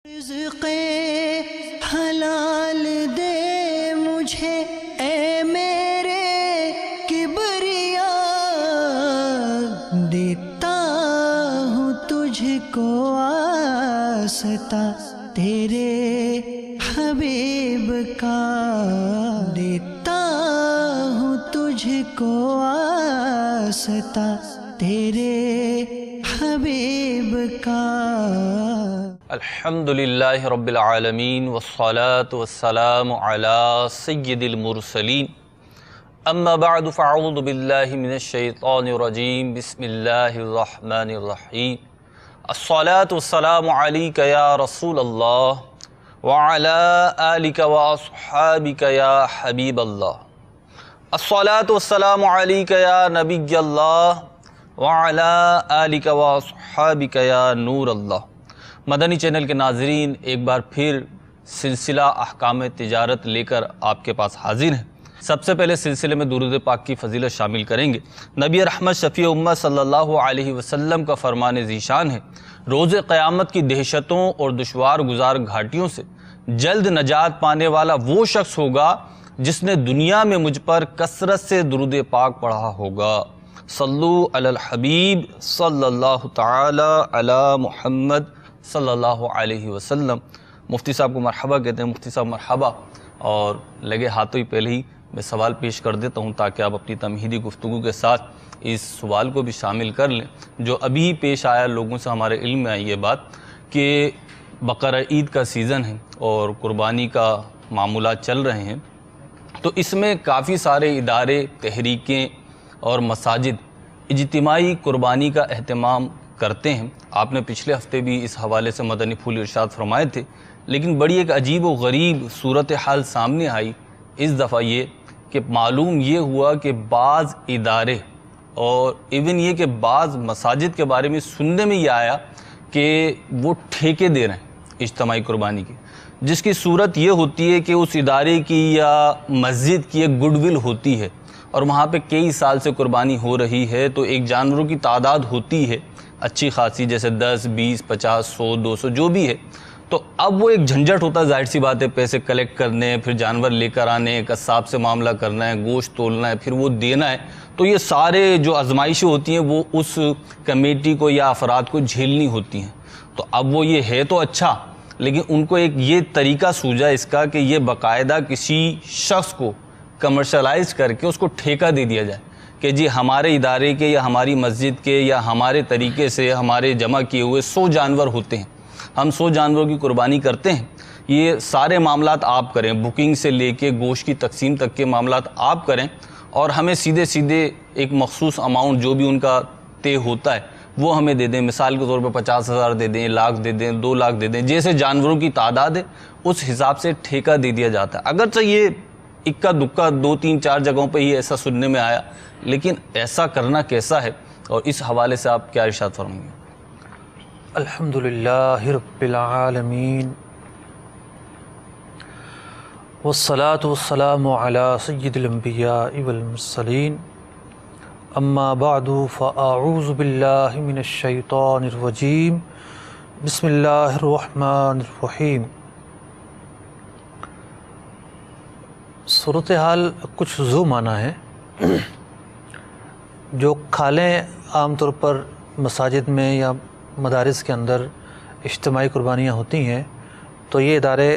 رزق حلال دے مجھے اے میرے کبریا، دیتا ہوں تجھ کو واسطہ تیرے حبیب کا، دیتا ہوں تجھ کو واسطہ تیرے حبیب کا۔ الحمدللہ رب العالمین والصلاة والسلام علی سید المرسلین، اما بعد فاعوذ باللہ من الشیطان الرجیم، بسم اللہ الرحمن الرحیم۔ الصلاة والسلام علیک یا رسول اللہ وعلی آلک واصحابک یا حبیب اللہ۔ الصلاة والسلام علیک یا نبی اللہ وعلی آلک واصحابک یا نور اللہ۔ مدنی چینل کے ناظرین، ایک بار پھر سلسلہ احکام تجارت لے کر آپ کے پاس حاضر ہیں۔ سب سے پہلے سلسلے میں درود پاک کی فضیلت شامل کریں گے۔ نبی رحمت شفیع امت صلی اللہ علیہ وسلم کا فرمان ذیشان ہے، روز قیامت کی دہشتوں اور دشوار گزار گھاٹیوں سے جلد نجات پانے والا وہ شخص ہوگا جس نے دنیا میں مجھ پر کثرت سے درود پاک پڑھا ہوگا۔ صلو علی الحبیب صلی اللہ تعالی علی محمد صلی اللہ علیہ وسلم۔ مفتی صاحب کو مرحبا کہتے ہیں۔ مفتی صاحب مرحبا۔ اور لگے ہاتھوں ہی پہلے ہی میں سوال پیش کر دیتا ہوں تاکہ آپ اپنی تمہیدی گفتگو کے ساتھ اس سوال کو بھی شامل کر لیں جو ابھی پیش آیا، لوگوں سے ہمارے علم میں آئی یہ بات کہ بقرہ عید کا سیزن ہے اور قربانی کا معمولات چل رہے ہیں، تو اس میں کافی سارے ادارے، تحریکیں اور مساجد اجتماعی قربانی کا اہتمام کرتے ہیں۔ آپ نے پچھلے ہفتے بھی اس حوالے سے مدنی پھول ارشاد فرمائے تھے، لیکن بڑی ایک عجیب و غریب صورتحال سامنے آئی اس دفعہ، یہ کہ معلوم یہ ہوا کہ بعض ادارے اور ایون یہ کہ بعض مساجد کے بارے میں سننے میں یہ آیا کہ وہ ٹھیکے دے رہے ہیں اجتماعی قربانی کی، جس کی صورت یہ ہوتی ہے کہ اس ادارے کی یا مسجد کی ایک گڈ ول ہوتی ہے اور وہاں پہ کئی سال سے قربانی ہو رہی ہے، تو ایک جانوروں کی تعداد ہوتی ہے اچھی خاصی، جیسے 10 20 50 100 200 جو بھی ہے، تو اب وہ ایک جھنجھٹ ہوتا ہے، ظاہر سی بات ہے، پیسے کلیکٹ کرنے، پھر جانور لے کر آنے، قصاب سے معاملہ کرنا ہے، گوشت تولنا ہے، پھر وہ دینا ہے، تو یہ سارے جو آزمائشیں ہوتی ہیں وہ اس کمیٹی کو یا افراد کو جھیلنی ہوتی ہیں۔ تو اب وہ یہ ہے تو اچھا، لیکن ان کو ایک یہ طریقہ سوجا اس کا کہ یہ باقاعدہ کسی شخص کو کمرشلائز کر کے اس کو ٹھیکہ دے دیا جائے کہ جی ہمارے ادارے کے یا ہماری مسجد کے یا ہمارے طریقے سے ہمارے جمع کیے ہوئے 100 جانور ہوتے ہیں، ہم 100 جانوروں کی قربانی کرتے ہیں، یہ سارے معاملات آپ کریں، بکنگ سے لے کے گوشت کی تقسیم تک کے معاملات آپ کریں، اور ہمیں سیدھے سیدھے ایک مخصوص اماؤنٹ جو بھی ان کا طے ہوتا ہے وہ ہمیں دے دیں۔ مثال کے طور پہ 50,000 دے دیں، 1,00,000 دے دیں، 2,00,000 دے دیں، جیسے جانوروں کی تعداد ہے اس حساب سے ٹھیکہ دے دیا جاتا ہے۔ اگرچہ یہ اکا دکا 2 3 4 جگہوں پہ ہی ایسا سننے میں آیا، لیکن ایسا کرنا کیسا ہے، اور اس حوالے سے آپ کیا ارشاد فرمائیں گے؟ الحمدللہ رب العالمین والصلاة والسلام علی سید الانبیاء والمرسلین، اما بعد فاعوذ باللہ من الشیطان الرجیم، بسم اللہ الرحمن الرحیم۔ صورتحال کچھ ذو معنی ہے۔ جو کھالیں عام طور پر مساجد میں یا مدارس کے اندر اجتماعی قربانیاں ہوتی ہیں، تو یہ ادارے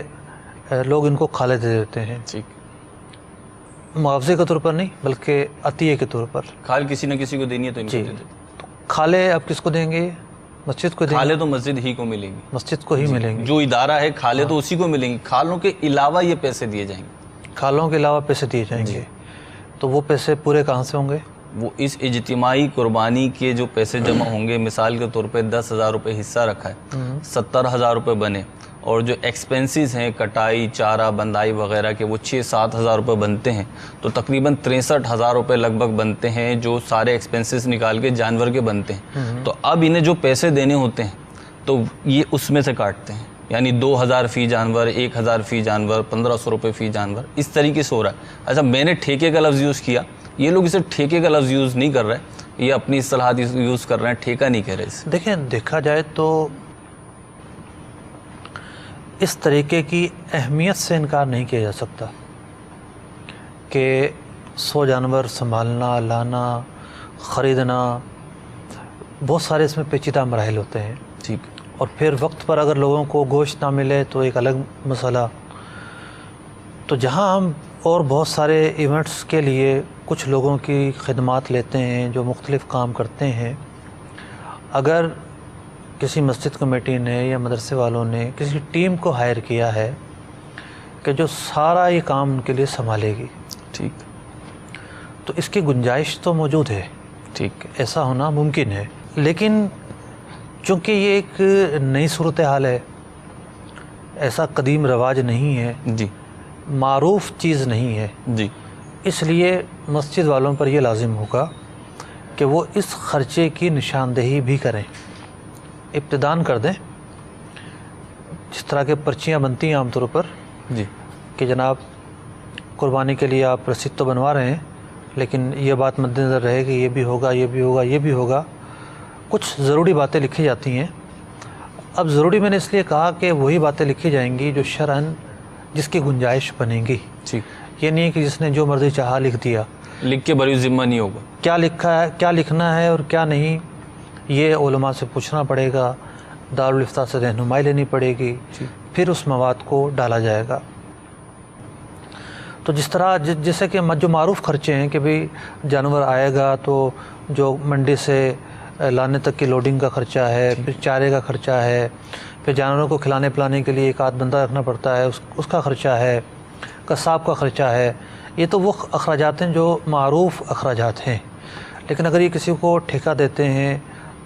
لوگ ان کو کھالے دے دیتے ہیں، معاوضے کے طور پر نہیں بلکہ عطیے کے طور پر۔ کھال کسی نہ کسی کو دینی ہے تو ان کو دے دیتے۔ تو کھالے اب کس کو دیں گے؟ مسجد کو دیں گے۔ کھالے تو مسجد ہی کو ملیں گی، مسجد کو ہی ملیں گے۔ جو ادارہ ہے کھالے تو اسی کو ملیں گی، کھالوں کے علاوہ یہ پیسے دیے جائیں گے۔ کھالوں کے علاوہ پیسے دیے جائیں گے، تو وہ پیسے پورے کہاں سے ہوں گے؟ وہ اس اجتماعی قربانی کے جو پیسے جمع ہوں گے، مثال کے طور پہ 10,000 روپے حصہ رکھا ہے، 70,000 روپے بنے، اور جو ایکسپنسز ہیں کٹائی، چارہ، بندائی وغیرہ کے وہ 6-7 ہزار روپے بنتے ہیں، تو تقریباً 63,000 روپے لگ بھگ بنتے ہیں جو سارے ایکسپنسز نکال کے جانور کے بنتے ہیں۔ تو اب انہیں جو پیسے دینے ہوتے ہیں تو یہ اس میں سے کاٹتے ہیں، یعنی 2,000 فی جانور، 1,000 فی جانور، 1,500 روپے فی جانور، اس طریقے سے ہو رہا ہے۔ ایسا میں نے ٹھیکے کا لفظ یوز کیا، یہ لوگ اسے ٹھیکے کا لفظ یوز نہیں کر رہے، یہ اپنی اصطلاحات یوز کر رہے ہیں، ٹھیکہ نہیں کہہ رہے اسے۔ دیکھیں، دیکھا جائے تو اس طریقے کی اہمیت سے انکار نہیں کیا جا سکتا کہ 100 جانور سنبھالنا، لانا، خریدنا، بہت سارے اس میں پیچیدہ مراحل ہوتے ہیں. ٹھیک. اور پھر وقت پر اگر لوگوں کو گوشت نہ ملے تو ایک الگ مسئلہ. تو جہاں ہم اور بہت سارے ایونٹس کے لیے کچھ لوگوں کی خدمات لیتے ہیں جو مختلف کام کرتے ہیں، اگر کسی مسجد کمیٹی نے یا مدرسے والوں نے کسی ٹیم کو ہائر کیا ہے کہ جو سارا یہ کام ان کے لیے سنبھالے گی، ٹھیک، تو اس کی گنجائش تو موجود ہے. ٹھیک. ایسا ہونا ممکن ہے. لیکن چونکہ یہ ایک نئی صورتحال ہے، ایسا قدیم رواج نہیں ہے، جی، معروف چیز نہیں ہے، جی، اس لیے مسجد والوں پر یہ لازم ہوگا کہ وہ اس خرچے کی نشاندہی بھی کریں، ابتدان کر دیں. جس طرح کے پرچیاں بنتی ہیں عام طور پر جی، کہ جناب قربانی کے لیے آپ رسید تو بنوا رہے ہیں، لیکن یہ بات مد نظر رہے کہ یہ بھی ہوگا، یہ بھی ہوگا، یہ بھی ہوگا. کچھ ضروری باتیں لکھی جاتی ہیں. اب ضروری میں نے اس لیے کہا کہ وہی باتیں لکھی جائیں گی جو شرعاً جس کی گنجائش بنے گی. ٹھیک. یہ نہیں ہے کہ جس نے جو مرضی چاہا لکھ دیا. لکھ کے بری ذمہ نہیں ہوگا. کیا لکھا ہے، کیا لکھنا ہے اور کیا نہیں، یہ علماء سے پوچھنا پڑے گا، دارالافتاء سے رہنمائی لینی پڑے گی، پھر اس مواد کو ڈالا جائے گا. تو جس طرح جیسے کہ جو معروف خرچے ہیں کہ بھئی جانور آئے گا تو جو منڈی سے لانے تک کی لوڈنگ کا خرچہ ہے، پھر چارے کا خرچہ ہے، پھر جانوروں کو کھلانے پلانے کے لیے ایک آدھ بندہ رکھنا پڑتا ہے، اس کا خرچہ ہے، قصاب کا خرچہ ہے. یہ تو وہ اخراجات ہیں جو معروف اخراجات ہیں. لیکن اگر یہ کسی کو ٹھیکہ دیتے ہیں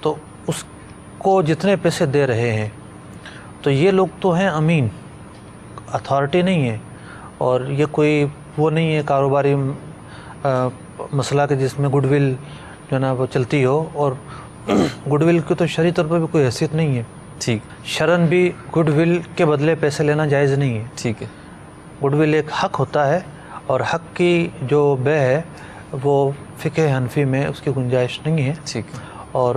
تو اس کو جتنے پیسے دے رہے ہیں تو یہ لوگ تو ہیں امین، اتھارٹی نہیں ہے، اور یہ کوئی وہ نہیں ہے کاروباری مسئلہ کہ جس میں گڈ ول جو ہے نا وہ چلتی ہو، اور گڈ ول کی تو شرعی طور پر بھی کوئی حیثیت نہیں ہے. ٹھیک. شرعاً بھی گڈ ول کے بدلے پیسے لینا جائز نہیں ہے. ٹھیک ہے. گڈ ول ایک حق ہوتا ہے، اور حق کی جو بے ہے وہ فقہ حنفی میں اس کی گنجائش نہیں ہے. ٹھیک ہے. اور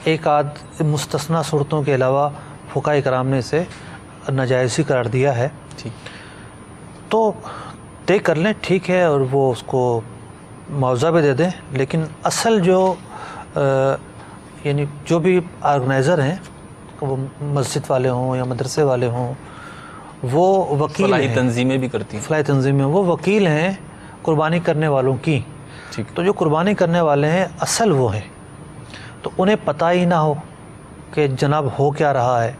ایک آدھ مستثنیٰ صورتوں کے علاوہ فقہاء کرام نے اسے ناجائز ہی قرار دیا ہے. ٹھیک. تو طے کر لیں، ٹھیک ہے، اور وہ اس کو معاوضہ بھی دے دیں. لیکن اصل جو یعنی جو بھی آرگنائزر ہیں، وہ مسجد والے ہوں یا مدرسے والے ہوں، وہ وکیل فلاحی ہیں، تنظیمیں بھی کرتی ہیں. فلاحی تنظیمیں، وہ وکیل ہیں قربانی کرنے والوں کی. ٹھیک. تو جو قربانی کرنے والے ہیں اصل وہ ہیں، تو انہیں پتہ ہی نہ ہو کہ جناب ہو کیا رہا ہے.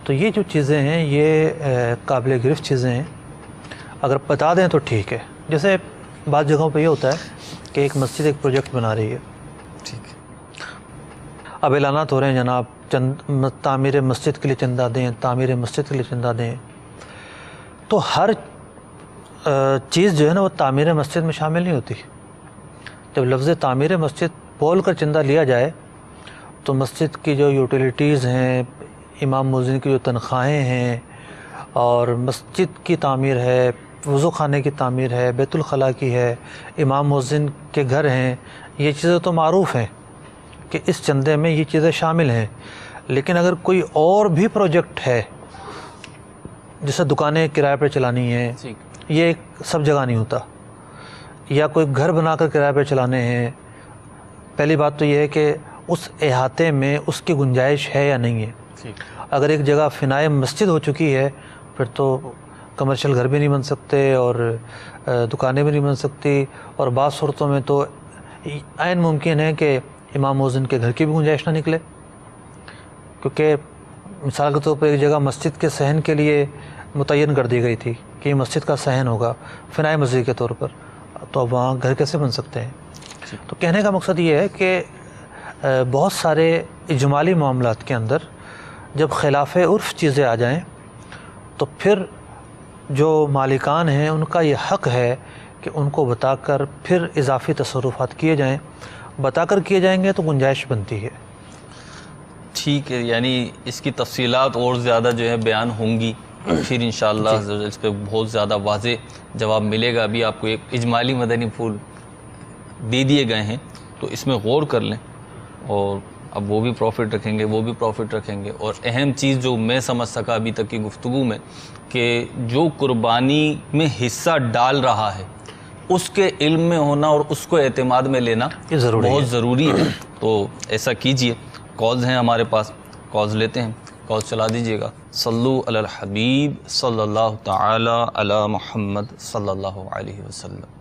تو یہ جو چیزیں ہیں یہ قابل گرفت چیزیں ہیں. اگر بتا دیں تو ٹھیک ہے. جیسے بعض جگہوں پہ یہ ہوتا ہے کہ ایک مسجد ایک پروجیکٹ بنا رہی ہے، ٹھیک ہے، اب اعلانات ہو رہے ہیں جناب تعمیر مسجد کے لیے چندہ دیں، تعمیر مسجد کے لیے چندہ دیں. تو ہر چیز جو ہے نا وہ تعمیر مسجد میں شامل نہیں ہوتی. جب لفظ تعمیر مسجد بول کر چندہ لیا جائے تو مسجد کی جو یوٹیلیٹیز ہیں، امام مؤذن کی جو تنخواہیں ہیں، اور مسجد کی تعمیر ہے، وضو خانے کی تعمیر ہے، بیت الخلاء کی ہے، امام مؤذن کے گھر ہیں، یہ چیزیں تو معروف ہیں کہ اس چندے میں یہ چیزیں شامل ہیں. لیکن اگر کوئی اور بھی پروجیکٹ ہے، جیسے دکانیں کرائے پر چلانی ہیں، یہ ایک سب جگہ نہیں ہوتا، یا کوئی گھر بنا کر کرائے پر چلانے ہیں. پہلی بات تو یہ ہے کہ اس احاطے میں اس کی گنجائش ہے یا نہیں ہے. اگر ایک جگہ فنائے مسجد ہو چکی ہے پھر تو کمرشل گھر بھی نہیں بن سکتے اور دکانیں بھی نہیں بن سکتی، اور بعض صورتوں میں تو عین ممکن ہے کہ امام مؤذن کے گھر کی بھی گنجائش نہ نکلے. کیونکہ مثال کے طور پر ایک جگہ مسجد کے صحن کے لیے متعین کر دی گئی تھی کہ یہ مسجد کا صحن ہوگا فنائے مسجد کے طور پر، تو اب وہاں گھر کیسے بن سکتے ہیں. تو کہنے کا مقصد یہ ہے کہ بہت سارے اجمالی معاملات کے اندر جب خلاف عرف چیزیں آ جائیں تو پھر جو مالکان ہیں ان کا یہ حق ہے کہ ان کو بتا کر پھر اضافی تصرفات کیے جائیں. بتا کر کیے جائیں گے تو گنجائش بنتی ہے. ٹھیک ہے، یعنی اس کی تفصیلات اور زیادہ جو ہے بیان ہوں گی، پھر انشاءاللہ اس پہ بہت زیادہ واضح جواب ملے گا. ابھی آپ کو ایک اجمالی مدنی پھول دے دیے گئے ہیں، تو اس میں غور کر لیں اور اب وہ بھی پروفٹ رکھیں گے، وہ بھی پروفٹ رکھیں گے. اور اہم چیز جو میں سمجھ سکا ابھی تک کی گفتگو میں کہ جو قربانی میں حصہ ڈال رہا ہے اس کے علم میں ہونا اور اس کو اعتماد میں لینا بہت ضروری ہے. تو ایسا کیجئے. کالز ہیں ہمارے پاس، کالز لیتے ہیں. کال چلا دیجیے گا. صلو علی الحبیب صلی اللہ تعالی علی محمد صلی اللہ علیہ وسلم.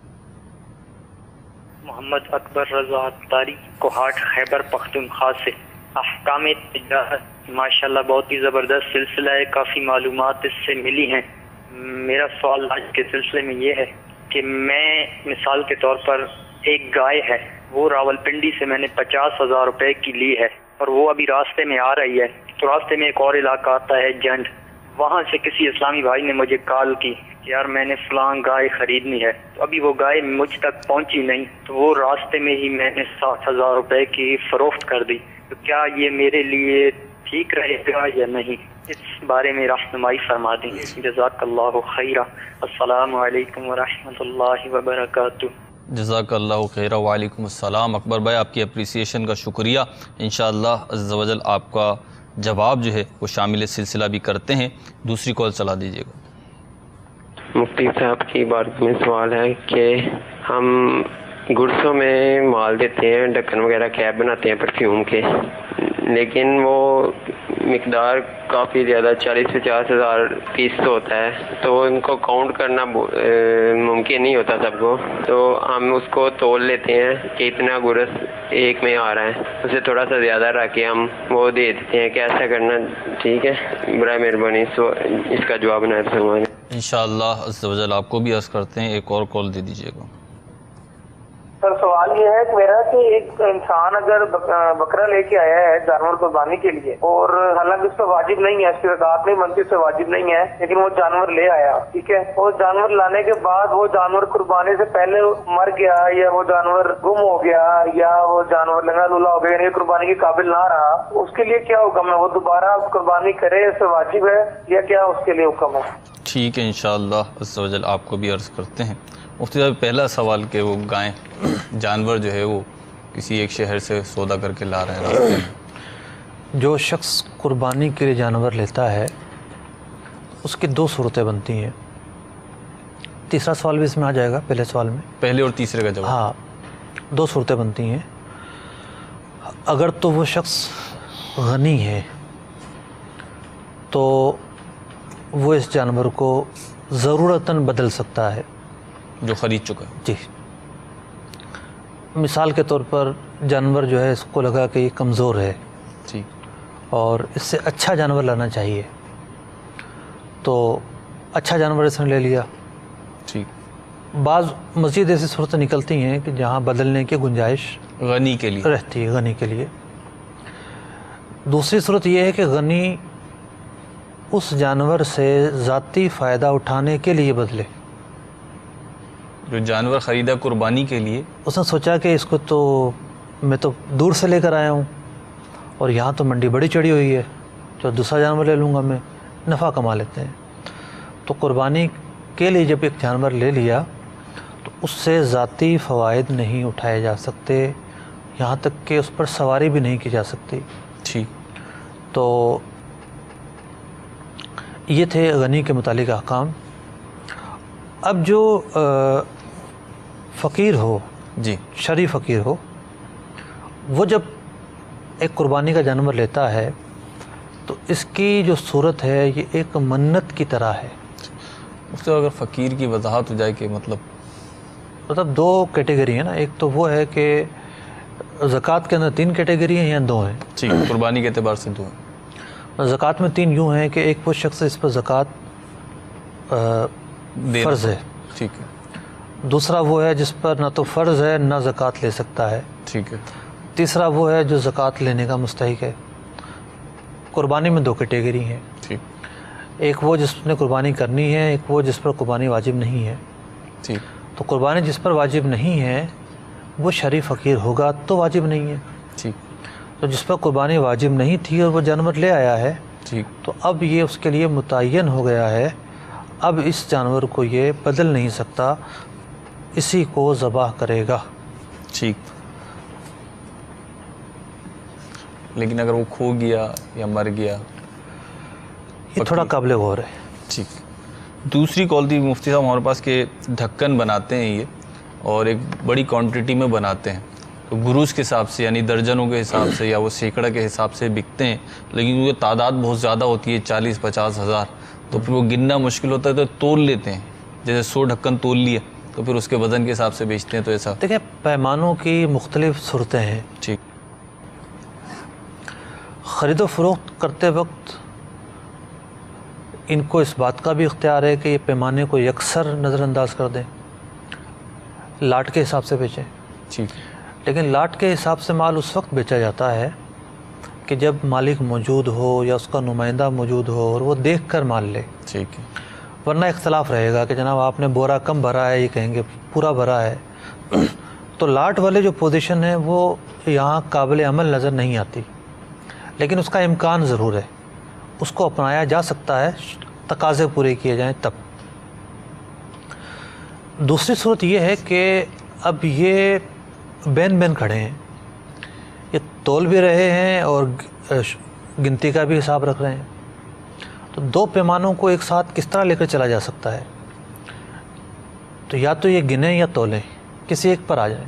محمد اکبر رضا اتاری کوہاٹ خیبر پختونخوا سے. احکام تجارت ماشاءاللہ بہت ہی زبردست سلسلہ ہے، کافی معلومات اس سے ملی ہیں. میرا سوال آج کے سلسلے میں یہ ہے کہ میں مثال کے طور پر ایک گائے ہے، وہ راولپنڈی سے میں نے 50,000 روپے کی لی ہے اور وہ ابھی راستے میں آ رہی ہے. تو راستے میں ایک اور علاقہ آتا ہے جنڈ، وہاں سے کسی اسلامی بھائی نے مجھے کال کی کہ یار میں نے فلاں گائے خریدنی ہے. تو ابھی وہ گائے مجھ تک پہنچی نہیں، تو وہ راستے میں ہی میں نے 60,000 روپے کی فروخت کر دی. تو کیا یہ میرے لیے ٹھیک رہے گا یا نہیں؟ اس بارے میں رہنمائی فرما دیں. جزاک اللہ خیرہ. السلام علیکم ورحمۃ اللہ وبرکاتہ. جزاک اللہ خیر. وعلیکم السلام. اکبر بھائی آپ کی اپریسیشن کا شکریہ. انشاءاللہ عز و جل آپ کا جواب جو ہے وہ شامل سلسلہ بھی کرتے ہیں. دوسری کال چلا دیجیے گا. مفتی صاحب کی بات میں سوال ہے کہ ہم گرسوں میں مال دیتے ہیں، ڈھکن وغیرہ کیپ بناتے ہیں پرفیوم کے، لیکن وہ مقدار کافی زیادہ 40-50 ہزار پیس تو ہوتا ہے، تو ان کو کاؤنٹ کرنا ممکن نہیں ہوتا سب کو. تو ہم اس کو تول لیتے ہیں کہ اتنا گرس ایک میں آ رہا ہے، اسے تھوڑا سا زیادہ رکھ کے ہم وہ دے دیتے ہیں. کیسا کرنا ٹھیک ہے؟ برائے مہربانی اس کا جواب عنایت فرمائیں. انشاءاللہ عز و جل آپ کو بھی عرض کرتے ہیں. ایک اور کال دے دیجیے گا. سر سوال یہ ہے کہ میرا کہ ایک انسان اگر بکرا لے کے آیا ہے جانور قربانی کے لیے، اور حالانکہ اس پہ واجب نہیں ہے، اس کی زکوٰۃ نہیں بنتی، اس سے واجب نہیں ہے، لیکن وہ جانور لے آیا، ٹھیک ہے، اور جانور لانے کے بعد وہ جانور قربانی سے پہلے مر گیا یا وہ جانور گم ہو گیا یا وہ جانور لنگڑا لولا ہو گیا، یعنی قربانی کے قابل نہ رہا، اس کے لیے کیا حکم ہے؟ وہ دوبارہ قربانی کرے، اس سے واجب ہے یا کیا اس کے لیے حکم ہے؟ ٹھیک ہے انشاءاللہ عز و جل آپ کو بھی عرض کرتے ہیں. مفتی صاحب پہلا سوال کہ وہ گائیں جانور جو ہے وہ کسی ایک شہر سے سودا کر کے لا رہے ہیں راستے میں. جو شخص قربانی کے لیے جانور لیتا ہے اس کی دو صورتیں بنتی ہیں. تیسرا سوال بھی اس میں آ جائے گا پہلے سوال میں. پہلے اور تیسرے کا جواب. ہاں، دو صورتیں بنتی ہیں. اگر تو وہ شخص غنی ہے تو وہ اس جانور کو ضرورتاً بدل سکتا ہے جو خرید چکا ہے. جی، مثال کے طور پر جانور جو ہے اس کو لگا کہ یہ کمزور ہے ٹھیک اور اس سے اچھا جانور لانا چاہیے، تو اچھا جانور اس نے لے لیا. ٹھیک. بعض مزید ایسی صورتیں نکلتی ہیں کہ جہاں بدلنے کی گنجائش غنی کے لیے رہتی ہے، غنی کے لیے. دوسری صورت یہ ہے کہ غنی اس جانور سے ذاتی فائدہ اٹھانے کے لیے بدلے. جو جانور خریدا قربانی کے لیے، اس نے سوچا کہ اس کو تو میں تو دور سے لے کر آیا ہوں اور یہاں تو منڈی بڑی چڑھی ہوئی ہے، تو دوسرا جانور لے لوں گا، میں نفع کما لیتے ہیں. تو قربانی کے لیے جب ایک جانور لے لیا تو اس سے ذاتی فوائد نہیں اٹھائے جا سکتے، یہاں تک کہ اس پر سواری بھی نہیں کی جا سکتی. ٹھیک. تو یہ تھے غنی کے متعلق احکام. اب جو فقیر ہو، جی شرعی فقیر ہو، وہ جب ایک قربانی کا جانور لیتا ہے تو اس کی جو صورت ہے یہ ایک منت کی طرح ہے. اس سے اگر فقیر کی وضاحت ہو جائے کہ مطلب دو کیٹیگری ہیں نا. ایک تو وہ ہے کہ زکوٰۃ کے اندر 3 کیٹیگری ہیں یا 2 ہیں؟ ٹھیک. قربانی کے اعتبار سے 2 ہیں. زکوٰۃ میں 3 یوں ہیں کہ ایک وہ شخص اس پر زکوٰۃ فرض ہے، ٹھیک ہے. دوسرا وہ ہے جس پر نہ تو فرض ہے نہ زکوٰۃ لے سکتا ہے، ٹھیک ہے. تیسرا وہ ہے جو زکوٰۃ لینے کا مستحق ہے. قربانی میں 2 کیٹیگری ہیں. ٹھیک. ایک وہ جس نے قربانی کرنی ہے، ایک وہ جس پر قربانی واجب نہیں ہے. ٹھیک. تو قربانی جس پر واجب نہیں ہے وہ شرعی فقیر ہوگا تو واجب نہیں ہے. ٹھیک. تو جس پر قربانی واجب نہیں تھی اور وہ جانور لے آیا ہے، ٹھیک، تو اب یہ اس کے لیے متعین ہو گیا ہے، اب اس جانور کو یہ بدل نہیں سکتا، اسی کو ذبح کرے گا. ٹھیک. لیکن اگر وہ کھو گیا یا مر گیا؟ یہ تھوڑا قابل غور ہے. ٹھیک. دوسری کال تھی مفتی صاحب ہمارے پاس کہ ڈھکن بناتے ہیں یہ اور ایک بڑی کوانٹٹی میں بناتے ہیں تو گروز کے حساب سے یعنی درجنوں کے حساب سے یا وہ سینکڑا کے حساب سے بکتے ہیں، لیکن کیونکہ تعداد بہت زیادہ ہوتی ہے 40-50 ہزار تو پھر وہ گننا مشکل ہوتا ہے تو تول لیتے ہیں، جیسے 100 ڈھکن تول لیے تو پھر اس کے وزن کے حساب سے بیچتے ہیں. تو ایسا دیکھیں پیمانوں کی مختلف صورتیں ہیں. ٹھیک. خرید و فروخت کرتے وقت ان کو اس بات کا بھی اختیار ہے کہ یہ پیمانے کو یکسر نظر انداز کر دیں، لاٹ کے حساب سے بیچیں. ٹھیک. لیکن لاٹ کے حساب سے مال اس وقت بیچا جاتا ہے کہ جب مالک موجود ہو یا اس کا نمائندہ موجود ہو اور وہ دیکھ کر مال لے. ٹھیک ہے. ورنہ اختلاف رہے گا کہ جناب آپ نے بورا کم بھرا ہے، یہ کہیں گے پورا بھرا ہے. تو لاٹ والے جو پوزیشن ہے وہ یہاں قابل عمل نظر نہیں آتی، لیکن اس کا امکان ضرور ہے، اس کو اپنایا جا سکتا ہے، تقاضے پورے کیے جائیں تب. دوسری صورت یہ ہے کہ اب یہ بین کھڑے ہیں، یہ تول بھی رہے ہیں اور گنتی کا بھی حساب رکھ رہے ہیں، تو دو پیمانوں کو ایک ساتھ کس طرح لے کر چلا جا سکتا ہے؟ تو یا تو یہ گنیں یا تولیں، کسی ایک پر آ جائیں.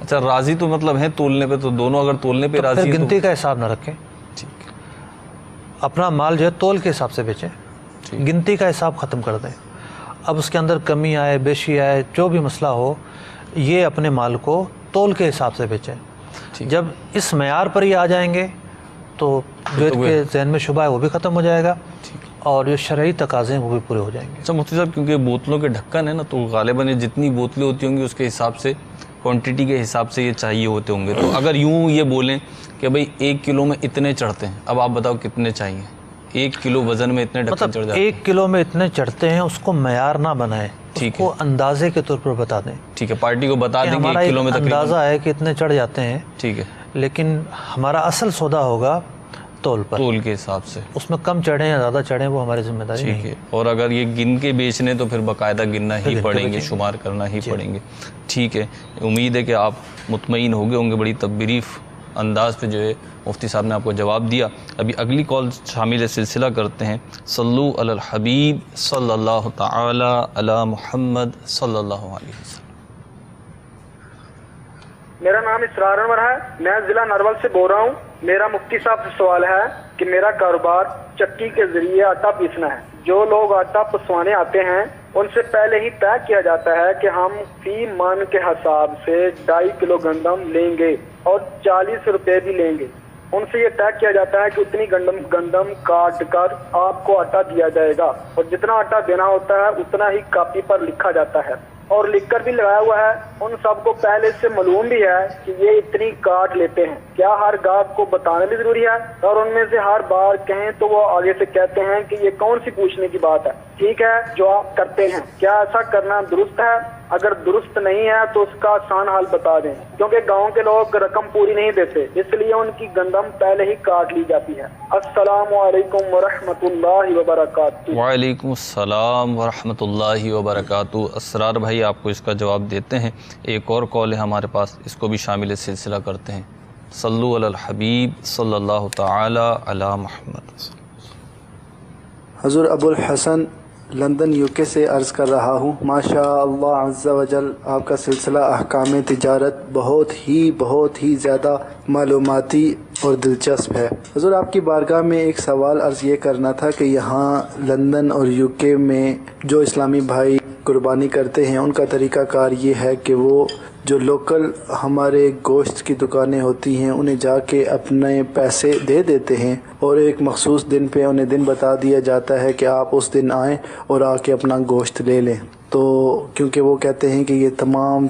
اچھا راضی تو مطلب ہے تولنے پہ، تو دونوں اگر تولنے پہ راضی پھر ہیں گنتی کا حساب نہ رکھیں، ٹھیک ہے. اپنا مال جو ہے تول کے حساب سے بیچیں، گنتی کا حساب ختم کر دیں. اب اس کے اندر کمی آئے بیشی آئے جو بھی مسئلہ ہو، یہ اپنے مال کو تول کے حساب سے بیچیں. جب اس معیار پر ہی آ جائیں گے تو جو ان کے ذہن میں شبہ ہے وہ بھی ختم ہو جائے گا اور جو شرعی تقاضے ہیں وہ بھی پورے ہو جائیں گے. اچھا مفتی صاحب کیونکہ بوتلوں کے ڈھکن ہے نا تو غالباً جتنی بوتلیں ہوتی ہوں گی اس کے حساب سے کوانٹٹی کے حساب سے یہ چاہیے ہوتے ہوں گے. تو اگر یوں یہ بولیں کہ بھئی 1 کلو میں اتنے چڑھتے ہیں، اب آپ بتاؤ کتنے چاہیے؟ 1 کلو وزن میں اتنے ڈھکن چڑھ جاتے ہیں. 1 کلو میں اتنے چڑھتے ہیں، اس کو معیار نہ بنائیں، اس کو اندازے کے طور پر بتا دیں. ٹھیک ہے، پارٹی کو بتا دیں کہ 1 کلو میں تقریباً اندازہ ہے کہ اتنے چڑھ جاتے ہیں. ٹھیک ہے. لیکن ہمارا اصل سودا ہوگا تول پر، تول کے حساب سے. اس میں کم چڑھیں یا زیادہ چڑھیں وہ ہماری ذمہ داری نہیں. ٹھیک ہے. اور اگر یہ گن کے بیچنے تو پھر باقاعدہ گننا ہی پڑیں گے، شمار کرنا ہی پڑیں گے. ٹھیک ہے. امید ہے کہ آپ مطمئن ہو گئے ہوں گے. بڑی بریف انداز پہ جو ہے مفتی صاحب نے آپ کو جواب دیا. ابھی اگلی کال شامل سلسلہ کرتے ہیں. صلو علی الحبیب صلی اللہ تعالی علی محمد صلی اللہ علیہ وسلم. میرا نام اسرار انور ہے، میں ضلع نرول سے بول رہا ہوں. میرا مفتی صاحب سے سوال ہے کہ میرا کاروبار چکی کے ذریعے آٹا پیسنا ہے. جو لوگ آٹا پسوانے آتے ہیں ان سے پہلے ہی طے کیا جاتا ہے کہ ہم فی من کے حساب سے 2.5 کلو گندم لیں گے اور 40 روپے بھی لیں گے. ان سے یہ طے کیا جاتا ہے کہ اتنی گندم کاٹ کر آپ کو آٹا دیا جائے گا اور جتنا آٹا دینا ہوتا ہے اتنا ہی کاپی پر لکھا جاتا ہے اور لکھ کر بھی لگایا ہوا ہے. ان سب کو پہلے سے معلوم بھی ہے کہ یہ اتنی کاٹ لیتے ہیں. کیا ہر گاہک کو بتانا بھی ضروری ہے؟ اور ان میں سے ہر بار کہیں تو وہ آگے سے کہتے ہیں کہ یہ کون سی پوچھنے کی بات ہے. ٹھیک ہے جو آپ کرتے ہیں کیا ایسا کرنا درست ہے؟ اگر درست نہیں ہے تو اس کا آسان حل بتا دیں، کیونکہ گاؤں کے لوگ رقم پوری نہیں دیتے اس لیے ان کی گندم پہلے ہی کاٹ لی جاتی ہے. السلام علیکم ورحمۃ اللہ وبرکاتہ. وعلیکم السلام ورحمۃ اللہ وبرکاتہ. اسرار بھائی آپ کو اس کا جواب دیتے ہیں. ایک اور کال ہے ہمارے پاس، اس کو بھی شامل سلسلہ کرتے ہیں. صلو علی الحبیب صلی اللہ تعالی علی محمد. حضور ابو الحسن لندن UK سے عرض کر رہا ہوں. ماشاء اللہ عز و جل آپ کا سلسلہ احکام تجارت بہت ہی زیادہ معلوماتی اور دلچسپ ہے. حضور آپ کی بارگاہ میں ایک سوال عرض یہ کرنا تھا کہ یہاں لندن اور UK میں جو اسلامی بھائی قربانی کرتے ہیں ان کا طریقہ کار یہ ہے کہ وہ جو لوکل ہمارے گوشت کی دکانیں ہوتی ہیں انہیں جا کے اپنے پیسے دے دیتے ہیں اور ایک مخصوص دن پہ انہیں دن بتا دیا جاتا ہے کہ آپ اس دن آئیں اور آ کے اپنا گوشت لے لیں. تو کیونکہ وہ کہتے ہیں کہ یہ تمام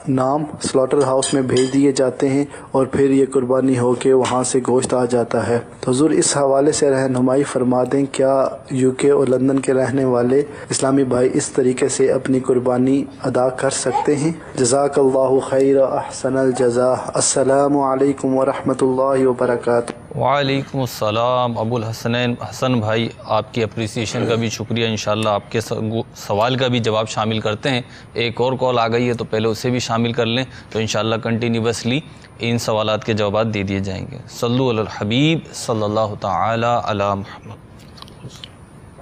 نام سلاٹر ہاؤس میں بھیج دیے جاتے ہیں اور پھر یہ قربانی ہو کے وہاں سے گوشت آ جاتا ہے. تو حضور اس حوالے سے رہنمائی فرما دیں، کیا UK اور لندن کے رہنے والے اسلامی بھائی اس طریقے سے اپنی قربانی ادا کر سکتے ہیں؟ جزاک اللہ خیر احسن الجزاء. السلام علیکم ورحمۃ اللہ وبرکاتہ. وعلیکم السلام. ابو الحسنین حسن بھائی آپ کی اپریسیشن کا بھی شکریہ. انشاءاللہ آپ کے سوال کا بھی جواب شامل کرتے ہیں. ایک اور کال آ گئی ہے تو پہلے اسے بھی شامل کر لیں تو انشاءاللہ کنٹینیوسلی ان سوالات کے جوابات دے دیے جائیں گے۔ صلو علی الحبیب صلی اللہ تعالی علی محمد۔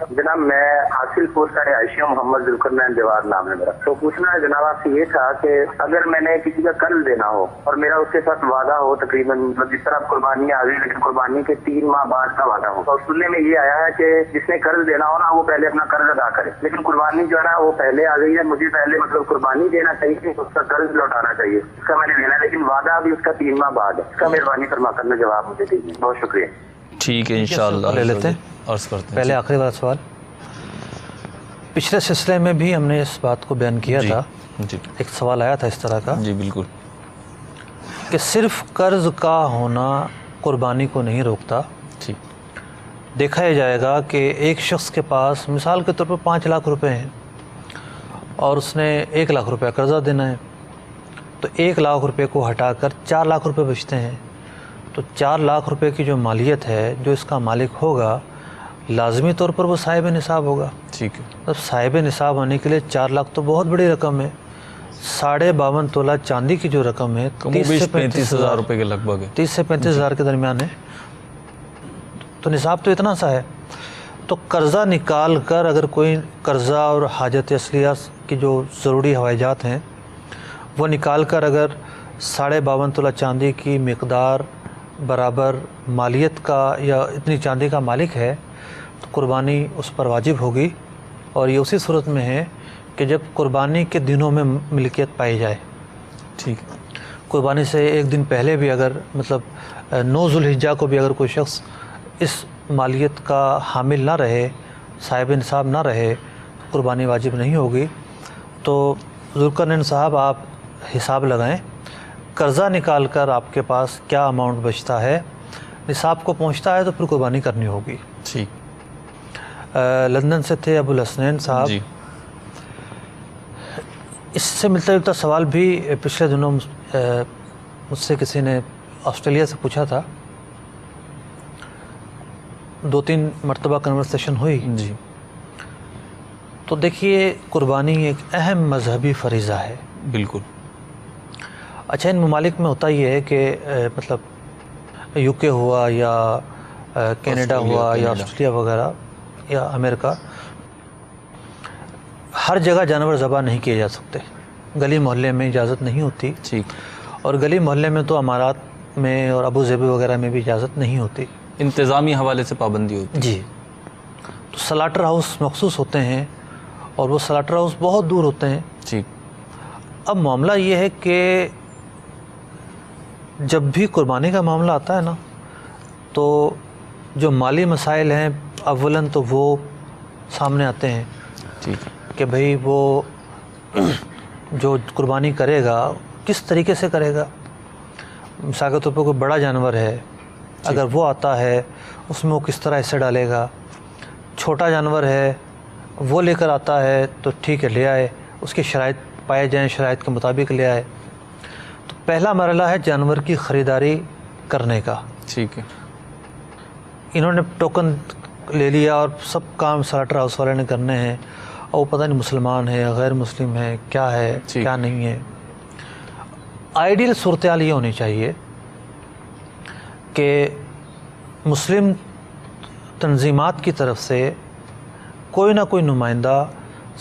جناب میں حاصل پور کا رہائشی ہوں، محمد ذوالقرنین دیوار نام ہے میرا۔ تو پوچھنا ہے جناب آپ سے یہ تھا کہ اگر میں نے کسی کا قرض دینا ہو اور میرا اس کے ساتھ وعدہ ہو تقریباً جس طرح قربانی آ گئی لیکن قربانی کے 3 ماہ بعد کا وعدہ ہو، اور سننے میں یہ آیا ہے کہ جس نے قرض دینا ہو نا وہ پہلے اپنا قرض ادا کرے، لیکن قربانی جو ہے نا وہ پہلے آ گئی ہے، مجھے پہلے مطلب قربانی دینا چاہیے، اس کا قرض لوٹانا چاہیے، اس کا میں نے دینا ہے لیکن وعدہ ابھی اس کا 3 ماہ بعد ہے۔ اس کا مہربانی فرما کر میں جواب مجھے دیجیے، بہت شکریہ۔ ٹھیک ہے انشاءاللہ لے لیتے ہیں، عرض کرتے ہیں۔ پہلے آخری والا سوال، پچھلے سلسلے میں بھی ہم نے اس بات کو بیان کیا تھا، جی ایک سوال آیا تھا اس طرح کا جی بالکل، کہ صرف قرض کا ہونا قربانی کو نہیں روکتا۔ ٹھیک، دیکھا یہ جائے گا کہ ایک شخص کے پاس مثال کے طور پر 5 لاکھ روپے ہیں اور اس نے 1 لاکھ روپے قرضہ دینا ہے، تو 1 لاکھ روپے کو ہٹا کر 4 لاکھ روپے بچتے ہیں، تو 4 لاکھ روپے کی جو مالیت ہے جو اس کا مالک ہوگا لازمی طور پر وہ صاحب نصاب ہوگا۔ ٹھیک ہے، اب صاحب نصاب ہونے کے لیے 4 لاکھ تو بہت بڑی رقم ہے۔ 52.5 تولہ چاندی کی جو رقم ہے 30 سے 35 ہزار روپے کے لگ بھگ ہے، 30 سے 35 ہزار کے درمیان ہے، تو نصاب تو اتنا سا ہے۔ تو قرضہ نکال کر اگر کوئی قرضہ اور حاجت اصلیہ کی جو ضروری حوائجات ہیں وہ نکال کر اگر 52.5 تولہ چاندی کی مقدار برابر مالیت کا یا اتنی چاندی کا مالک ہے تو قربانی اس پر واجب ہوگی، اور یہ اسی صورت میں ہے کہ جب قربانی کے دنوں میں ملکیت پائی جائے۔ ٹھیک، قربانی سے 1 دن پہلے بھی اگر مطلب 9 ذوالحجہ کو بھی اگر کوئی شخص اس مالیت کا حامل نہ رہے، صاحب نصاب نہ رہے، قربانی واجب نہیں ہوگی۔ تو ذوالقرنین صاحب آپ حساب لگائیں، قرضہ نکال کر آپ کے پاس کیا اماؤنٹ بچتا ہے، نصاب کو پہنچتا ہے تو پھر قربانی کرنی ہوگی۔ ٹھیک، لندن سے تھے ابو الحسنین صاحب، جی اس سے ملتا جلتا سوال بھی پچھلے دنوں مجھ سے کسی نے آسٹریلیا سے پوچھا تھا، 2-3 مرتبہ کنورسیشن ہوئی۔ جی، تو دیکھیے قربانی ایک اہم مذہبی فریضہ ہے۔ بالکل، اچھا، ان ممالک میں ہوتا یہ ہے کہ مطلب یو کے ہوا یا کینیڈا ہوا یا آسٹریلیا وغیرہ یا امریکہ، ہر جگہ جانور ذبح نہیں کیے جا سکتے، گلی محلے میں اجازت نہیں ہوتی، ٹھیک، اور گلی محلے میں تو امارات میں اور ابو ظبی وغیرہ میں بھی اجازت نہیں ہوتی، انتظامی حوالے سے پابندی ہوتی ہے۔ جی۔ تو سلاٹر ہاؤس مخصوص ہوتے ہیں اور وہ سلاٹر ہاؤس بہت دور ہوتے ہیں۔ ٹھیک، اب معاملہ یہ ہے کہ جب بھی قربانی کا معاملہ آتا ہے نا تو جو مالی مسائل ہیں اولاً تو وہ سامنے آتے ہیں ٹھیک، کہ بھئی وہ جو قربانی کرے گا کس طریقے سے کرے گا۔ مثال کے طور پر کوئی بڑا جانور ہے، اگر وہ آتا ہے اس میں وہ کس طرح حصہ ڈالے گا، چھوٹا جانور ہے وہ لے کر آتا ہے تو ٹھیک ہے لے آئے، اس کی شرائط پائے جائیں، شرائط کے مطابق لے آئے۔ تو پہلا مرحلہ ہے جانور کی خریداری کرنے کا۔ ٹھیک ہے، انہوں نے ٹوکن لے لیا اور سب کام سلاٹر ہاؤس والے نے کرنے ہیں، اور وہ پتہ نہیں مسلمان ہے غیر مسلم ہے کیا ہے کیا نہیں ہے۔ آئیڈیل صورتحال یہ ہونی چاہیے کہ مسلم تنظیمات کی طرف سے کوئی نہ کوئی نمائندہ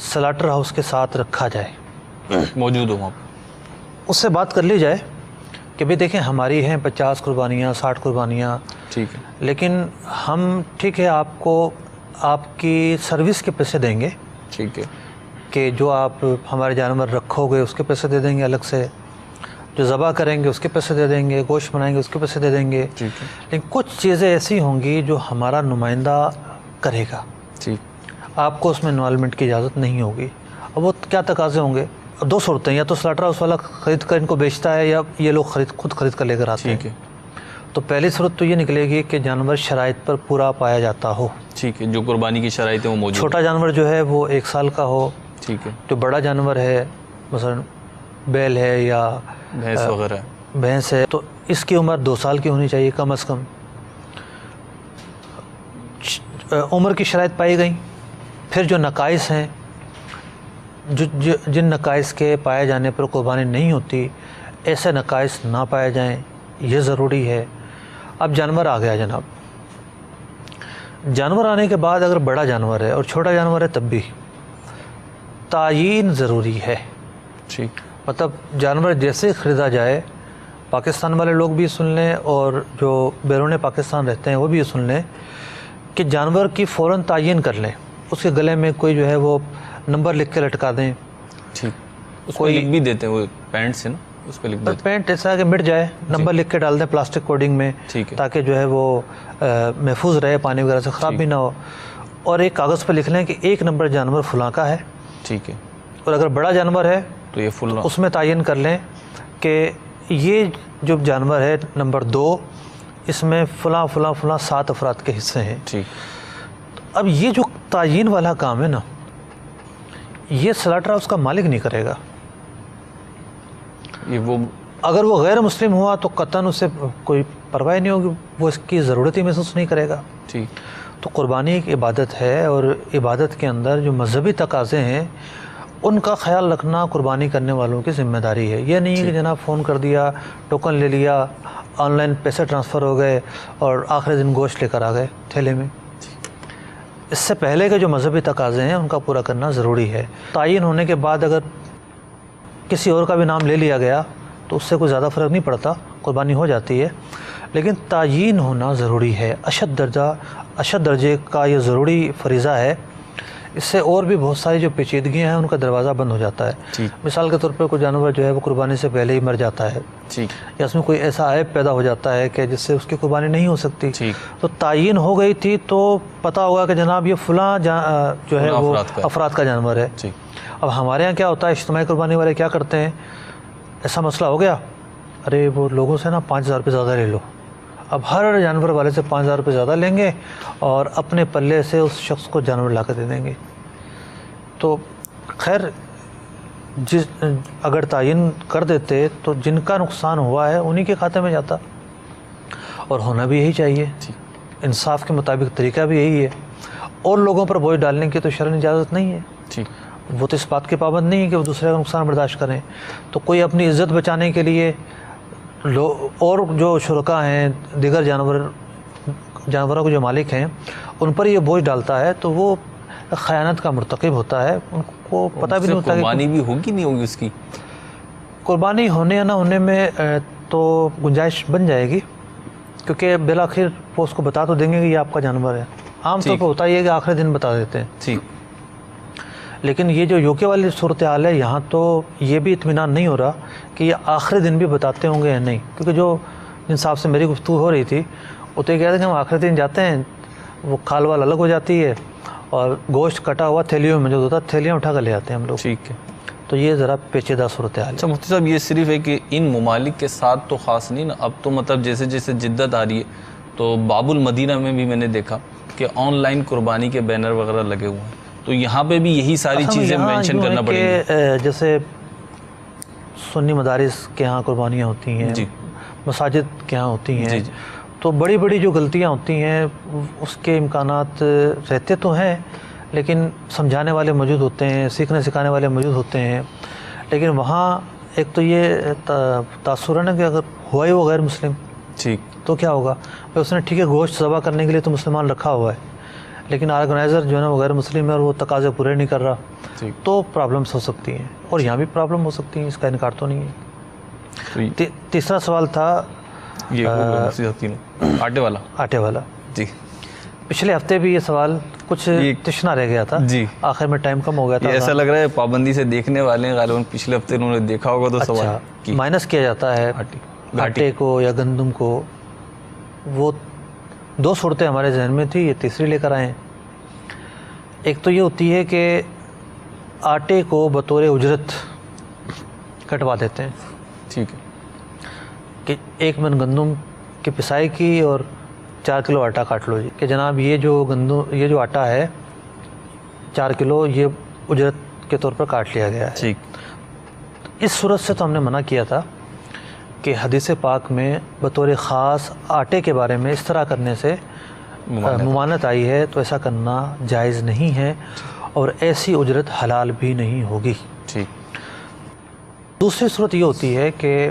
سلاٹر ہاؤس کے ساتھ رکھا جائے، موجود ہوں آپ، اس سے بات کر لی جائے کہ بھئی دیکھیں ہماری ہیں 50 قربانیاں 60 قربانیاں، ٹھیک ہے، لیکن ہم ٹھیک ہے آپ کو آپ کی سروس کے پیسے دیں گے، ٹھیک ہے، کہ جو آپ ہمارے جانور رکھو گے اس کے پیسے دے دیں گے الگ سے، جو ذبح کریں گے اس کے پیسے دے دیں گے، گوشت بنائیں گے اس کے پیسے دے دیں گے، ٹھیک ہے، لیکن کچھ چیزیں ایسی ہوں گی جو ہمارا نمائندہ کرے گا، ٹھیک، آپ کو اس میں انوالومنٹ کی اجازت نہیں ہوگی۔ اب وہ کیا تقاضے ہوں گے؟ 2 صورتیں، یا تو سلاٹر ہاؤس والا خرید کر ان کو بیچتا ہے یا یہ لوگ خود خرید کر لے کر آتے ہیں۔ ٹھیک ہے، تو پہلی صورت تو یہ نکلے گی کہ جانور شرائط پر پورا پایا جاتا ہو، ٹھیک ہے، جو قربانی کی شرائط ہے وہ موجود چھوٹا جانور جو ہے وہ 1 سال کا ہو، ٹھیک ہے، جو بڑا جانور ہے مثلا بیل ہے یا بھینس وغیرہ، بھینس ہے تو اس کی عمر 2 سال کی ہونی چاہیے کم از کم۔ عمر کی شرائط پائی گئیں، پھر جو نقائص ہیں جن نقائص کے پائے جانے پر قربانی نہیں ہوتی، ایسے نقائص نہ پائے جائیں، یہ ضروری ہے۔ اب جانور آ گیا جناب، جانور آنے کے بعد اگر بڑا جانور ہے اور چھوٹا جانور ہے تب بھی تعیین ضروری ہے۔ ٹھیک، مطلب جانور جیسے خریدا جائے، پاکستان والے لوگ بھی سن لیں اور جو بیرون پاکستان رہتے ہیں وہ بھی سن لیں کہ جانور کی فوراً تعین کر لیں، اس کے گلے میں کوئی جو ہے وہ نمبر لکھ کے لٹکا دیں۔ ٹھیک، اس کو لکھ بھی دیتے ہیں وہ پینٹ سے نا، اس پہ لکھ دیتے ہیں، پینٹ ایسا کہ مٹ جائے، نمبر لکھ کے ڈال دیں پلاسٹک کوڈنگ میں، ٹھیک ہے، تاکہ جو ہے وہ محفوظ رہے، پانی وغیرہ سے خراب بھی نہ ہو۔ اور ایک کاغذ پہ لکھ لیں کہ 1 نمبر جانور فلاں کا ہے، ٹھیک ہے، اور اگر بڑا جانور ہے تو یہ فلاں، اس میں تعین کر لیں کہ یہ جو جانور ہے نمبر 2، اس میں فلاں فلاں فلاں 7 افراد کے حصے ہیں۔ ٹھیک، اب یہ جو تعین والا کام ہے نا، یہ سلاٹر ہاؤس کا مالک نہیں کرے گا۔ یہ وہ اگر وہ غیر مسلم ہوا تو قطعاً اسے کوئی پرواہ نہیں ہوگی، وہ اس کی ضرورت ہی محسوس نہیں کرے گا۔ ٹھیک، تو قربانی ایک عبادت ہے، اور عبادت کے اندر جو مذہبی تقاضے ہیں ان کا خیال رکھنا قربانی کرنے والوں کی ذمہ داری ہے۔ یہ نہیں ہے کہ جناب فون کر دیا، ٹوکن لے لیا، آن لائن پیسے ٹرانسفر ہو گئے اور آخری دن گوشت لے کر آ گئے تھیلے میں۔ اس سے پہلے کے جو مذہبی تقاضے ہیں ان کا پورا کرنا ضروری ہے۔ تعین ہونے کے بعد اگر کسی اور کا بھی نام لے لیا گیا تو اس سے کوئی زیادہ فرق نہیں پڑتا، قربانی ہو جاتی ہے، لیکن تعین ہونا ضروری ہے، اشد درجے کا یہ ضروری فریضہ ہے۔ اس سے اور بھی بہت ساری جو پیچیدگیاں ہیں ان کا دروازہ بند ہو جاتا ہے۔ مثال کے طور پر کوئی جانور جو ہے وہ قربانی سے پہلے ہی مر جاتا ہے، یا اس میں کوئی ایسا عیب پیدا ہو جاتا ہے کہ جس سے اس کی قربانی نہیں ہو سکتی، تو تعین ہو گئی تھی تو پتہ ہوگا کہ جناب یہ فلاں جو ہے وہ افراد کا جانور ہے۔ اب ہمارے ہاں کیا ہوتا ہے، اجتماعی قربانی والے کیا کرتے ہیں، ایسا مسئلہ ہو گیا، ارے وہ لوگوں سے نا 5000 روپے زیادہ لے لو، اب ہر جانور والے سے 5000 روپے زیادہ لیں گے اور اپنے پلے سے اس شخص کو جانور لا کے دے دیں گے۔ تو خیر اگر تعین کر دیتے تو جن کا نقصان ہوا ہے انہی کے کھاتے میں جاتا، اور ہونا بھی یہی چاہیے، انصاف کے مطابق طریقہ بھی یہی ہے۔ اور لوگوں پر بوجھ ڈالنے کی تو شرعاً اجازت نہیں ہے، وہ تو اس بات کے پابند نہیں ہے کہ وہ دوسرے کا نقصان برداشت کریں۔ تو کوئی اپنی عزت بچانے کے لیے اور جو شرکا ہیں، دیگر جانوروں کے جو مالک ہیں، ان پر یہ بوجھ ڈالتا ہے تو وہ خیانت کا مرتکب ہوتا ہے۔ ان کو پتہ بھی نہیں ہوتا کہ قربانی بھی ہوگی نہیں ہوگی، اس کی قربانی ہونے یا نہ ہونے میں تو گنجائش بن جائے گی، کیونکہ بالآخر وہ اس کو بتا تو دیں گے کہ یہ آپ کا جانور ہے۔ عام طور پر ہوتا یہ ہے کہ آخری دن بتا دیتے ہیں، لیکن یہ جو یوکے والی صورتحال ہے یہاں تو یہ بھی اطمینان نہیں ہو رہا کہ یہ آخری دن بھی بتاتے ہوں گے یا نہیں، کیونکہ جو انصاف سے میری گفتگو ہو رہی تھی وہ تو یہ کہتے ہیں کہ ہم آخری دن جاتے ہیں، وہ کھال وال الگ ہو جاتی ہے اور گوشت کٹا ہوا تھیلیوں میں موجود ہوتا ہے، تھیلیاں اٹھا کر لے آتے ہیں ہم لوگ۔ ٹھیک ہے، تو یہ ذرا پیچیدہ صورتحال ہے۔ اچھا مفتی صاحب، یہ صرف ہے کہ ان ممالک کے ساتھ تو خاص نہیں نا، اب تو مطلب جیسے جیسے جدت آ رہی ہے تو باب المدینہ میں بھی میں نے دیکھا کہ آن لائن قربانی کے بینر وغیرہ لگے ہوئے ہیں، تو یہاں پہ بھی یہی ساری چیزیں مینشن کرنا پڑیں گی۔ جیسے سنی مدارس کے ہاں قربانیاں ہوتی ہیں، مساجد کے ہاں ہوتی ہیں، تو بڑی بڑی جو غلطیاں ہوتی ہیں اس کے امکانات رہتے تو ہیں، لیکن سمجھانے والے موجود ہوتے ہیں، سیکھنے سکھانے والے موجود ہوتے ہیں، لیکن وہاں ایک تو یہ تاثر ہے نا کہ اگر ہوا ہی وہ غیر مسلم تو کیا ہوگا، بھائی اس نے ٹھیک ہے گوشت ذبح کرنے کے لیے تو مسلمان رکھا ہوا ہے، لیکن آرگنائزر جو ہے نا وہ غیر مسلم ہے اور وہ تقاضے پورے نہیں کر رہا، تو پرابلمس ہو سکتی ہیں، اور یہاں بھی پرابلم ہو سکتی ہیں، اس کا انکار تو نہیں ہے۔ تیسرا سوال تھا آٹے والا، جی پچھلے ہفتے بھی یہ سوال کچھ تشنا رہ گیا تھا، آخر میں ٹائم کم ہو گیا تھا، ایسا لگ رہا ہے پابندی سے دیکھنے والے ہیں غالباً پچھلے ہفتے انہوں نے دیکھا ہوگا تو سوال مائنس کیا جاتا ہے آٹے کو یا گندم کو۔ وہ 2 صورتیں ہمارے ذہن میں تھی، یہ تیسری لے کر آئے ہیں۔ ایک تو یہ ہوتی ہے کہ آٹے کو بطور اجرت کٹوا دیتے ہیں، ٹھیک ہے، کہ 1 من گندم کی پسائی کی اور 4 کلو آٹا کاٹ لو جی، کہ جناب یہ جو آٹا ہے 4 کلو یہ اجرت کے طور پر کاٹ لیا گیا ہے۔ ٹھیک، اس صورت سے تو ہم نے منع کیا تھا کہ حدیث پاک میں بطور خاص آٹے کے بارے میں اس طرح کرنے سے ممانعت آئی ہے، تو ایسا کرنا جائز نہیں ہے اور ایسی اجرت حلال بھی نہیں ہوگی۔ ٹھیک، دوسری صورت یہ ہوتی ہے کہ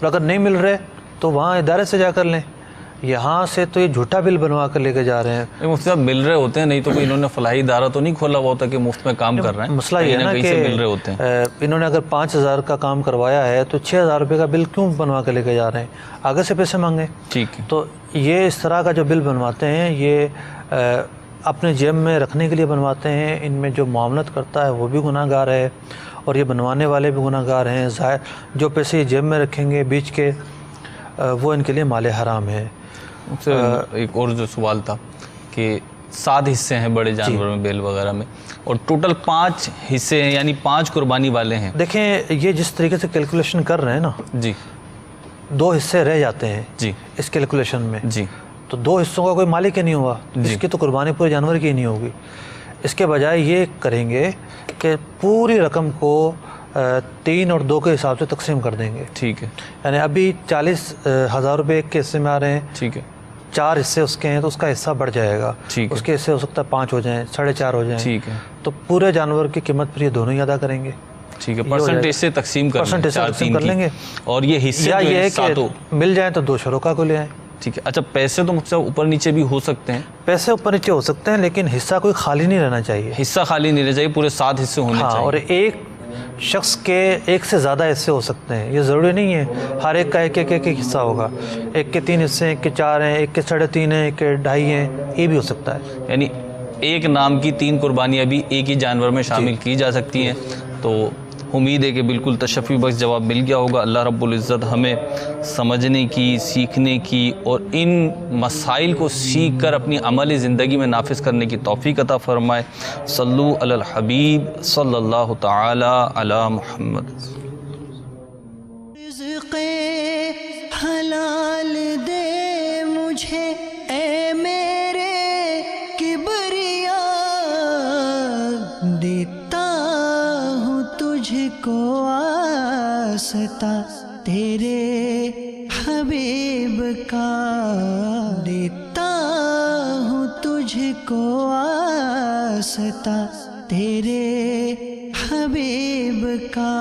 اور اگر نہیں مل رہے تو وہاں ادارے سے جا کر لیں. یہاں سے تو یہ جھوٹا بل بنوا کر لے کے جا رہے ہیں. مفتی صاحب مل رہے ہوتے ہیں, نہیں تو کوئی انہوں نے فلاحی ادارہ تو نہیں کھولا ہوا ہوتا کہ مفت میں کام کر رہے ہیں. مسئلہ یہ ہے نا کہ مل رہے ہوتے ہیں. انہوں نے اگر 5,000 کا کام کروایا ہے تو 6,000 روپے کا بل کیوں بنوا کے لے کے جا رہے ہیں, آگے سے پیسے مانگیں. ٹھیک ہے. تو یہ اس طرح کا جو بل بنواتے ہیں یہ اپنے جیب میں رکھنے کے لیے بنواتے ہیں. ان میں جو معاملت کرتا ہے وہ بھی گناہ گار ہے اور یہ بنوانے والے بھی گناہ گار ہیں. جو پیسے یہ جیب میں رکھیں گے بیچ کے وہ ان کے لیے مال حرام ہے. ایک اور جو سوال تھا کہ 7 حصے ہیں بڑے جانوروں میں, بیل وغیرہ میں, اور ٹوٹل 5 حصے ہیں, یعنی 5 قربانی والے ہیں. دیکھیں یہ جس طریقے سے کیلکولیشن کر رہے ہیں نا, جی 2 حصے رہ جاتے ہیں جی اس کیلکولیشن میں, جی تو 2 حصوں کا کوئی مالک ہی نہیں ہوا, اس کی تو قربانی پورے جانور کی ہی نہیں ہوگی. اس کے بجائے یہ کریں گے کہ پوری رقم کو 3 اور 2 کے حساب سے تقسیم کر دیں گے. ٹھیک ہے. یعنی ابھی 40,000 روپے ایک کے حصے میں آ رہے ہیں, ٹھیک ہے, 4 حصے اس کے ہیں تو اس کا حصہ بڑھ جائے گا. ٹھیک ہے. اس کے حصے ہو سکتا ہے 5 ہو جائیں, 4.5 ہو جائیں. ٹھیک ہے. تو پورے جانور کی قیمت پر یہ دونوں ہی ادا کریں گے. ٹھیک ہے, پرسنٹیج سے تقسیم کر لیں گے. اور یہ حصے یہ ہے کہ مل جائیں تو 2 شرکا کو لے آئیں. ٹھیک ہے. اچھا پیسے تو مجھ سے اوپر نیچے بھی ہو سکتے ہیں, پیسے اوپر نیچے ہو سکتے ہیں, لیکن حصہ کوئی خالی نہیں رہنا چاہیے. حصہ خالی نہیں رہنا چاہیے, پورے 7 حصے ہونے چاہیے. اور ایک شخص کے 1 سے زیادہ حصے ہو سکتے ہیں, یہ ضروری نہیں ہے ہر ایک کا ایک حصہ ہوگا. 1 کے 3 حصے ہیں, 1 کے 4 ہیں, 1 کے 3.5 ہیں, 1 کے 2.5 ہیں, یہ بھی ہو سکتا ہے. یعنی ایک نام کی 3 قربانیاں بھی ایک ہی جانور میں شامل کی جا سکتی ہیں. تو امید ہے کہ بالکل تشفی بخش جواب مل گیا ہوگا. اللہ رب العزت ہمیں سمجھنے کی, سیکھنے کی اور ان مسائل کو سیکھ کر اپنی عملی زندگی میں نافذ کرنے کی توفیق عطا فرمائے. صلو علی الحبیب صلی اللہ تعالی علی محمد. رزق حلال دے مجھے اے میرے کبریا, دیتا ہوں تجھ کو واسطہ تیرے حبیب کا, دیتا ہوں تجھ کو واسطہ تیرے حبیب کا.